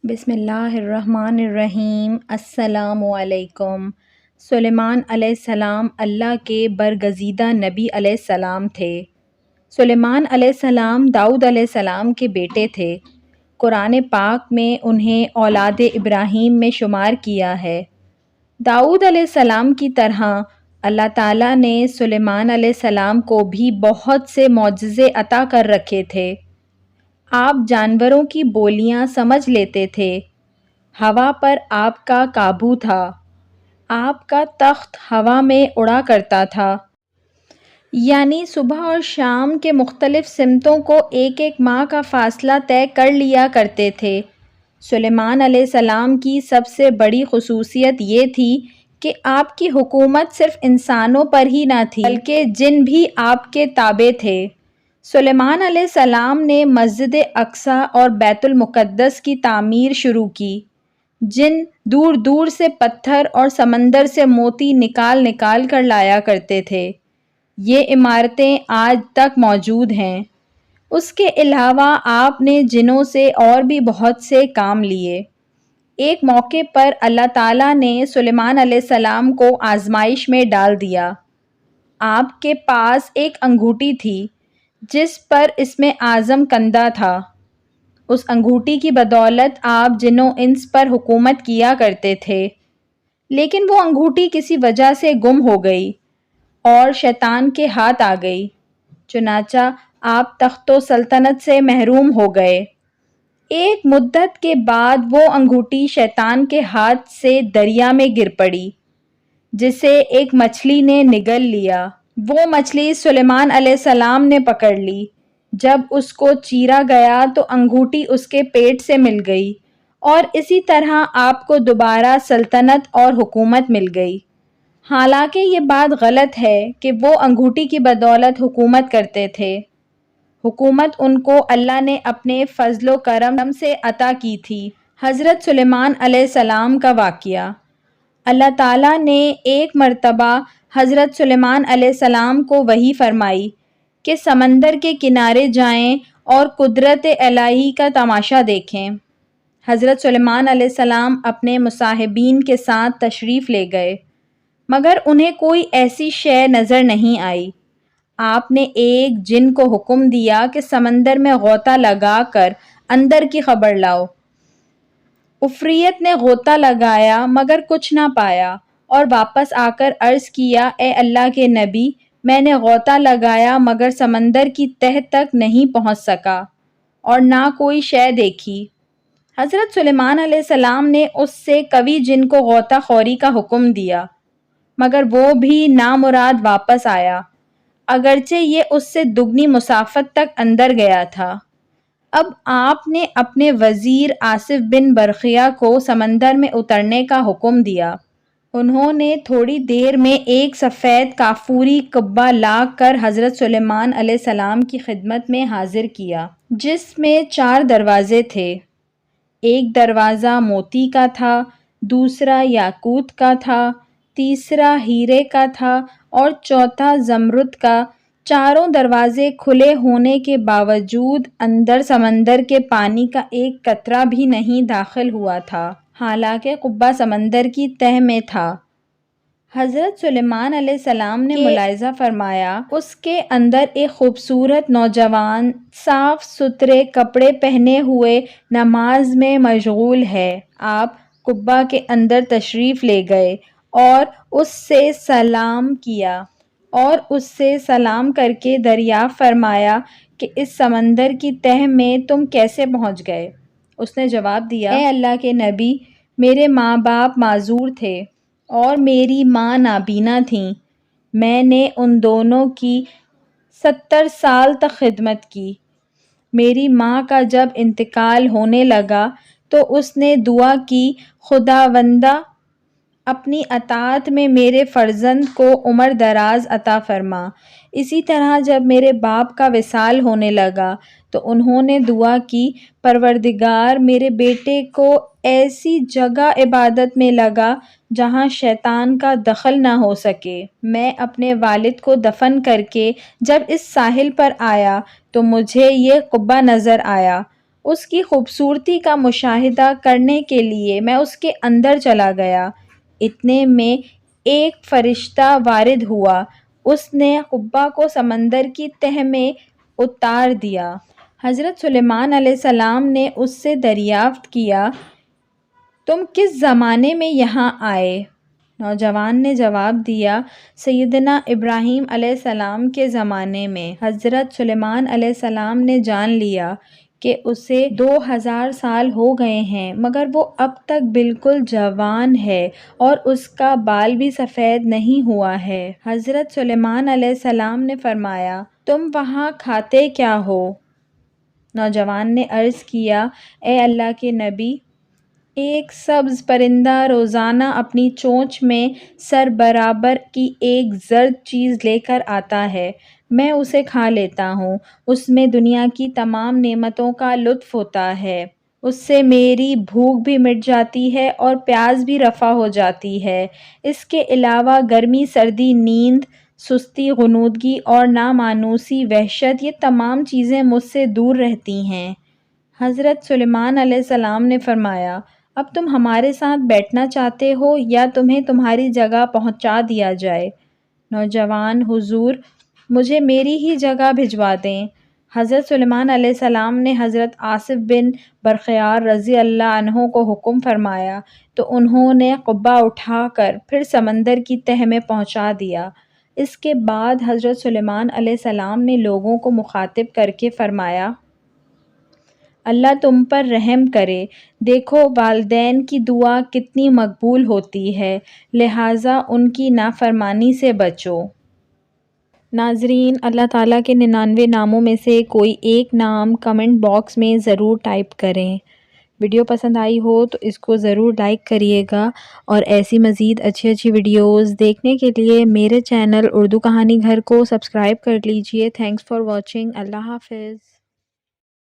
بسم اللہ الرحمن الرحیم۔ السلام علیکم۔ سلیمان علیہ السلام اللہ کے برگزیدہ نبی علیہ السلام تھے۔ سلیمان علیہ السلام داؤد علیہ السلام کے بیٹے تھے۔ قرآن پاک میں انہیں اولاد ابراہیم میں شمار کیا ہے۔ داؤد علیہ السلام کی طرح اللہ تعالیٰ نے سلیمان علیہ السلام کو بھی بہت سے معجزے عطا کر رکھے تھے۔ آپ جانوروں کی بولیاں سمجھ لیتے تھے۔ ہوا پر آپ کا قابو تھا۔ آپ کا تخت ہوا میں اڑا کرتا تھا۔ یعنی صبح اور شام کے مختلف سمتوں کو ایک ایک ماہ کا فاصلہ طے کر لیا کرتے تھے۔ سلیمان علیہ السلام کی سب سے بڑی خصوصیت یہ تھی کہ آپ کی حکومت صرف انسانوں پر ہی نہ تھی بلکہ جن بھی آپ کے تابع تھے۔ سلیمان علیہ السلام نے مسجد اقصی اور بیت المقدس کی تعمیر شروع کی۔ جن دور دور سے پتھر اور سمندر سے موتی نکال نکال کر لایا کرتے تھے۔ یہ عمارتیں آج تک موجود ہیں۔ اس کے علاوہ آپ نے جنوں سے اور بھی بہت سے کام لیے۔ ایک موقع پر اللہ تعالیٰ نے سلیمان علیہ السلام کو آزمائش میں ڈال دیا۔ آپ کے پاس ایک انگوٹھی تھی جس پر اسم اعظم کندہ تھا۔ اس انگوٹھی کی بدولت آپ جن و انس پر حکومت کیا کرتے تھے، لیکن وہ انگوٹھی کسی وجہ سے گم ہو گئی اور شیطان کے ہاتھ آ گئی، چنانچہ آپ تخت و سلطنت سے محروم ہو گئے۔ ایک مدت کے بعد وہ انگوٹھی شیطان کے ہاتھ سے دریا میں گر پڑی، جسے ایک مچھلی نے نگل لیا۔ وہ مچھلی سلیمان علیہ السلام نے پکڑ لی۔ جب اس کو چیرا گیا تو انگوٹھی اس کے پیٹ سے مل گئی اور اسی طرح آپ کو دوبارہ سلطنت اور حکومت مل گئی۔ حالانکہ یہ بات غلط ہے کہ وہ انگوٹھی کی بدولت حکومت کرتے تھے۔ حکومت ان کو اللہ نے اپنے فضل و کرم سے عطا کی تھی۔ حضرت سلیمان علیہ السلام کا واقعہ۔ اللہ تعالیٰ نے ایک مرتبہ حضرت سلیمان علیہ السلام کو وحی فرمائی کہ سمندر کے کنارے جائیں اور قدرت الہی کا تماشا دیکھیں۔ حضرت سلیمان علیہ السلام اپنے مصاحبین کے ساتھ تشریف لے گئے، مگر انہیں کوئی ایسی شے نظر نہیں آئی۔ آپ نے ایک جن کو حکم دیا کہ سمندر میں غوطہ لگا کر اندر کی خبر لاؤ۔ عفریت نے غوطہ لگایا مگر کچھ نہ پایا اور واپس آ کر عرض کیا، اے اللہ کے نبی، میں نے غوطہ لگایا مگر سمندر کی تہہ تک نہیں پہنچ سکا اور نہ کوئی شے دیکھی۔ حضرت سلیمان علیہ السلام نے اس سے قوی جن کو غوطہ خوری کا حکم دیا، مگر وہ بھی نامراد واپس آیا، اگرچہ یہ اس سے دگنی مسافت تک اندر گیا تھا۔ اب آپ نے اپنے وزیر آصف بن برقیہ کو سمندر میں اترنے کا حکم دیا۔ انہوں نے تھوڑی دیر میں ایک سفید کافوری قبہ لا کر حضرت سلیمان علیہ السلام کی خدمت میں حاضر کیا، جس میں 4 دروازے تھے۔ ایک دروازہ موتی کا تھا، دوسرا یاقوت کا تھا، تیسرا ہیرے کا تھا اور چوتھا زمرد کا۔ چاروں دروازے کھلے ہونے کے باوجود اندر سمندر کے پانی کا ایک قطرہ بھی نہیں داخل ہوا تھا، حالانکہ قبہ سمندر کی تہہ میں تھا۔ حضرت سلیمان علیہ السلام نے ملاحظہ فرمایا، اس کے اندر ایک خوبصورت نوجوان صاف ستھرے کپڑے پہنے ہوئے نماز میں مشغول ہے۔ آپ قبہ کے اندر تشریف لے گئے اور اس سے سلام کیا اور اس سے سلام کر کے دریافت فرمایا کہ اس سمندر کی تہہ میں تم کیسے پہنچ گئے؟ اس نے جواب دیا، اے اللہ کے نبی، میرے ماں باپ معذور تھے اور میری ماں نابینا تھیں۔ میں نے ان دونوں کی 70 سال تک خدمت کی۔ میری ماں کا جب انتقال ہونے لگا تو اس نے دعا کی، خداوندہ اپنی اطاعت میں میرے فرزند کو عمر دراز عطا فرما۔ اسی طرح جب میرے باپ کا وصال ہونے لگا تو انہوں نے دعا کی، پروردگار میرے بیٹے کو ایسی جگہ عبادت میں لگا جہاں شیطان کا دخل نہ ہو سکے۔ میں اپنے والد کو دفن کر کے جب اس ساحل پر آیا تو مجھے یہ قبہ نظر آیا اس کی خوبصورتی کا مشاہدہ کرنے کے لیے میں اس کے اندر چلا گیا۔ اتنے میں ایک فرشتہ وارد ہوا۔ اس نے قبہ کو سمندر کی تہہ میں اتار دیا۔ حضرت سلیمان علیہ السلام نے اس سے دریافت کیا، تم کس زمانے میں یہاں آئے؟ نوجوان نے جواب دیا، سیدنا ابراہیم علیہ السلام کے زمانے میں۔ حضرت سلیمان علیہ السلام نے جان لیا کہ اسے 2000 سال ہو گئے ہیں، مگر وہ اب تک بالکل جوان ہے اور اس کا بال بھی سفید نہیں ہوا ہے۔ حضرت سلیمان علیہ السلام نے فرمایا، تم وہاں کھاتے کیا ہو؟ نوجوان نے عرض کیا، اے اللہ کے نبی، ایک سبز پرندہ روزانہ اپنی چونچ میں سر برابر کی ایک زرد چیز لے کر آتا ہے، میں اسے کھا لیتا ہوں، اس میں دنیا کی تمام نعمتوں کا لطف ہوتا ہے، اس سے میری بھوک بھی مٹ جاتی ہے اور پیاس بھی رفع ہو جاتی ہے، اس کے علاوہ گرمی، سردی، نیند، سستی، غنودگی اور نامانوسی وحشت، یہ تمام چیزیں مجھ سے دور رہتی ہیں۔ حضرت سلیمان علیہ السلام نے فرمایا، اب تم ہمارے ساتھ بیٹھنا چاہتے ہو یا تمہیں تمہاری جگہ پہنچا دیا جائے؟ نوجوان، حضور مجھے میری ہی جگہ بھجوا دیں۔ حضرت سلیمان علیہ السلام نے حضرت آصف بن برخیار رضی اللہ عنہ کو حکم فرمایا تو انہوں نے قبہ اٹھا کر پھر سمندر کی تہہ میں پہنچا دیا۔ اس کے بعد حضرت سلیمان علیہ السلام نے لوگوں کو مخاطب کر کے فرمایا، اللہ تم پر رحم کرے، دیکھو والدین کی دعا کتنی مقبول ہوتی ہے، لہٰذا ان کی نافرمانی سے بچو۔ ناظرین، اللہ تعالیٰ کے 99 ناموں میں سے کوئی ایک نام کمنٹ باکس میں ضرور ٹائپ کریں۔ ویڈیو پسند آئی ہو تو اس کو ضرور لائک کریے گا، اور ایسی مزید اچھی ویڈیوز دیکھنے کے لیے میرے چینل اردو کہانی گھر کو سبسکرائب کر لیجئے۔ Thanks for watching. اللہ حافظ۔